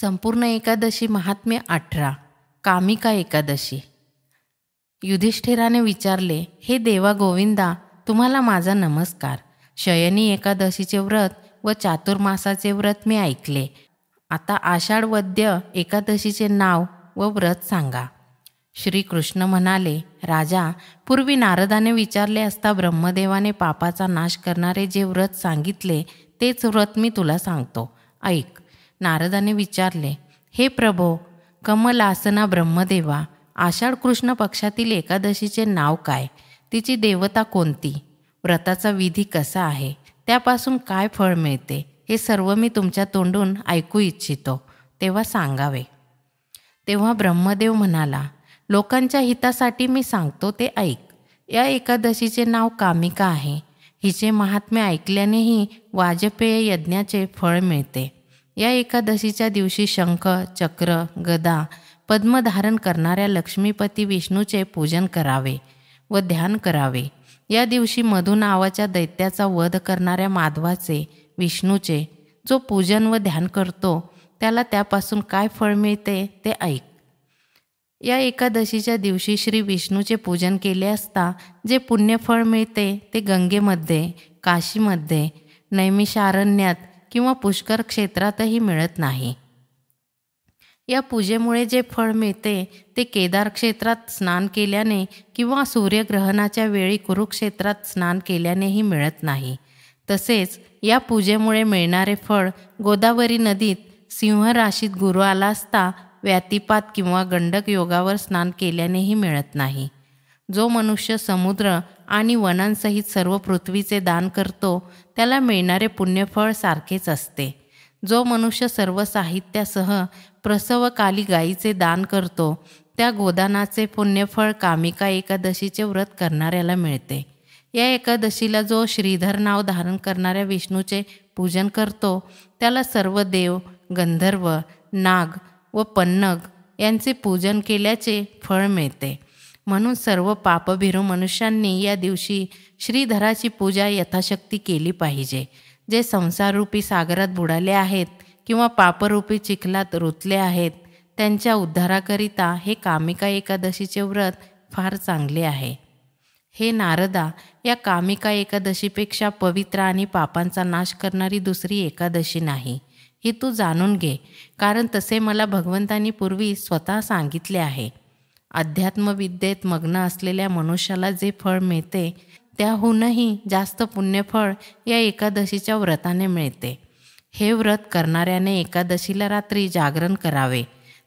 संपूर्ण एकादशी महात्म्य 18 कामिका एकादशी। युधिष्ठिराने विचारले, हे देवा गोविंदा, तुम्हाला माझा नमस्कार। शयनी एकादशीचे व्रत व चातुर्मासाचे व्रत मी ऐकले। आता आषाढ वद्य एकादशीचे नाव व व्रत सांगा। श्रीकृष्ण म्हणाले, राजा, पूर्वी नारदाने विचारले असता ब्रह्मदेवाने पापाचा नाश करणारे जे व्रत सांगितले तेच व्रत मी तुला सांगतो, ऐक। नारदाने विचारले, हे प्रभो कमलासना ब्रह्मदेवा, आषाढ कृष्ण पक्षातील एकादशीचे नाव काय, तिची देवता कोणती, व्रताचा विधी कसा आहे, त्यापासून काय फळ मिळते, हे सर्व मी तुमच्या तोंडून ऐकू इच्छितो, तेव्हा सांगावे। तेव्हा ब्रह्मदेव म्हणाला, लोकांच्या हितासाठी मी सांगतो ते ऐक। या एकादशीचे नाव कामिका आहे। हिचे महात्म्य ऐकल्यानेही वाजपेय यज्ञाचे फळ मिळते। या एकादशीच्या दिवशी शंख, चक्र, गदा, पद्म धारण करणाऱ्या लक्ष्मीपती विष्णूचे पूजन करावे व ध्यान करावे। या दिवशी मधु नावाच्या दैत्याचा वध करणाऱ्या माधवाचे, विष्णूचे जो पूजन व ध्यान करतो त्याला त्यापासून काय फळ मिळते ते ऐक। या एकादशीच्या दिवशी श्री विष्णूचे पूजन केले असता जे पुण्यफळ मिळते ते गंगेमध्ये, काशीमध्ये, नैमिषारण्यात किंवा पुष्कर क्षेत्रातही मिळत नाही। या पूजेमुळे जे फळ मिळते ते केदार क्षेत्रात स्नान केल्याने किंवा सूर्यग्रहणाच्या वेळी कुरुक्षेत्रात स्नान केल्यानेही मिळत नाही। तसेच या पूजेमुळे मिळणारे फळ गोदावरी नदीत सिंहराशीत गुरु आला असता व्यातिपात किंवा गंडक योगावर स्नान केल्यानेही मिळत नाही। जो मनुष्य समुद्र आणि वनांसहित सर्व पृथ्वीचे दान करतो त्याला मिळणारे पुण्यफळ सारखेच असते। जो मनुष्य सर्व साहित्यासह प्रसवकाली गायीचे दान करतो त्या गोदानाचे पुण्यफळ कामिका एकादशीचे व्रत करणाऱ्याला मिळते। या एकादशीला जो श्रीधर नाव धारण करणाऱ्या विष्णूचे पूजन करतो त्याला सर्व देव, गंधर्व, नाग व पन्नग यांचे पूजन केल्याचे फळ मिळते। म्हणून सर्व पापभीरू मनुष्यांनी या दिवशी श्रीधराची पूजा यथाशक्ती केली पाहिजे। जे संसाररूपी सागरात बुडाले आहेत किंवा पापरूपी चिखलात रुतले आहेत त्यांच्या उद्धाराकरिता हे कामिका एकादशीचे व्रत फार चांगले आहे। हे नारदा, या कामिका एकादशीपेक्षा पवित्र आणि पापांचा नाश करणारी दुसरी एकादशी नाही, हे तू जाणून घे, कारण तसे मला भगवंतांनी पूर्वी स्वतः सांगितले आहे। अध्यात्मविद्येत मग्न असलेल्या मनुष्याला जे फळ मिळते त्याहूनही जास्त पुण्यफळ या एकादशीच्या व्रताने मिळते। हे व्रत करणाऱ्याने एकादशीला रात्री जागरण करावे,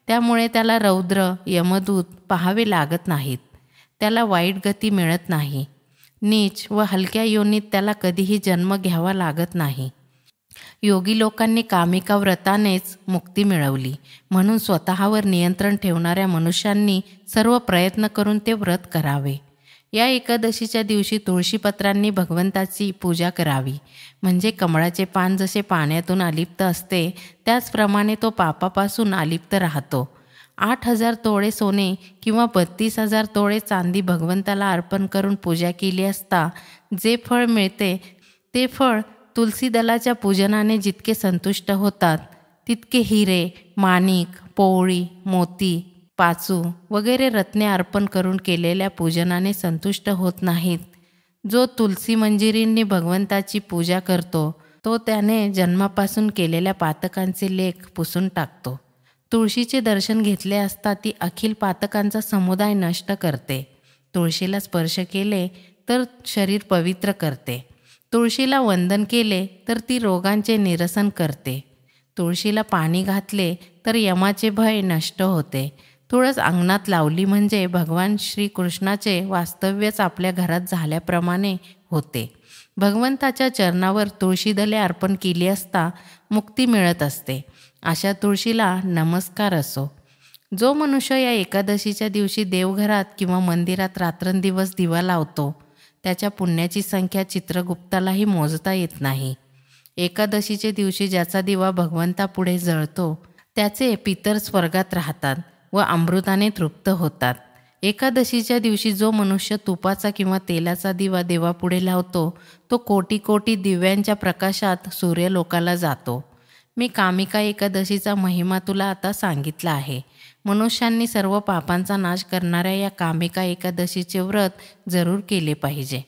त्यामुळे त्याला रौद्र, यमदूत पाहावे लागत नाहीत, त्याला वाईट गती मिळत नाही, नीच व हलक्या योनीत त्याला कधीही जन्म घ्यावा लागत नाही। योगी लोकांनी कामिका व्रतानेच मुक्ती मिळवली, म्हणून स्वतःवर नियंत्रण ठेवणाऱ्या मनुष्यांनी सर्व प्रयत्न करून ते व्रत करावे। या एकादशीच्या दिवशी तुळशीपत्रांनी भगवंताची पूजा करावी, म्हणजे कमळाचे पान जसे पाण्यातून अलिप्त असते त्याचप्रमाणे तो पापापासून अलिप्त राहतो। 8,000 तोळे सोने किंवा 32,000 तोळे चांदी भगवंताला अर्पण करून पूजा केली असता जे फळ मिळते ते फळ तुलसी दलाच्या पूजनाने जितके संतुष्ट होतात तितके हिरे, माणिक, पोवळी, मोती, पाचू वगैरे रत्ने अर्पण करून केलेल्या पूजनाने संतुष्ट होत नाहीत। जो तुलसी मंजिरींनी भगवंताची पूजा करतो तो त्याने जन्मापासून केलेल्या पातकांचे लेख पुसून टाकतो। तुळशीचे दर्शन घेतले असता ती अखिल पातकांचा समुदाय नष्ट करते। तुळशीला स्पर्श केले तर शरीर पवित्र करते। तुळशीला वंदन केले तर ती रोगांचे निरसन करते। तुळशीला पाणी घातले तर यमाचे भय नष्ट होते। तुळस अंगणात लावली म्हणजे भगवान श्रीकृष्णाचे वास्तव्यच आपल्या घरात झाल्याप्रमाणे होते। भगवंताच्या चरणावर तुळशीदले अर्पण केली असता मुक्ती मिळत असते। अशा तुळशीला नमस्कार असो। जो मनुष्य या एकादशीच्या दिवशी देवघरात किंवा मंदिरात रात्रंदिवस दिवा लावतो त्याच्या पुण्याची संख्या चित्रगुप्तालाही मोजता येत नाही। एकादशीचे दिवशी ज्याचा दिवा भगवंतापुढे जळतो त्याचे पितर स्वर्गात राहतात व अमृताने तृप्त होतात। एकादशीच्या दिवशी जो मनुष्य तुपाचा किंवा तेलाचा दिवा देवापुढे लावतो तो कोटी कोटी दिव्यांच्या प्रकाशात सूर्यलोकाला जातो। मी कामिका एकादशीचा महिमा तुला आता सांगितला आहे. मनुष्यांनी सर्व पापांचा नाश करणाऱ्या या कामिका एकादशीचे व्रत जरूर केले पाहिजे.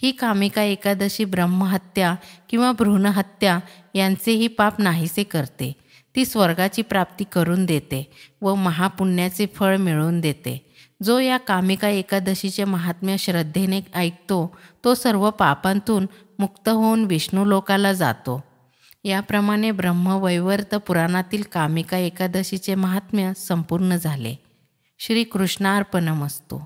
ही कामिका एकादशी ब्रह्महत्या किंवा भ्रूणहत्या यांचेही पाप नाहीसे करते. ती स्वर्गाची प्राप्ती करून देते व महापुण्याचे फळ मिळवून देते. जो या कामिका एकादशीचे महात्म्य श्रद्धेने ऐकतो तो सर्व पापांतून मुक्त होऊन विष्णू लोकाला जातो. याप्रमाणे ब्रह्मवैवर्त पुराणातील कामिका एकादशीचे महात्म्य संपूर्ण झाले. श्री कृष्णार्पणमस्तु.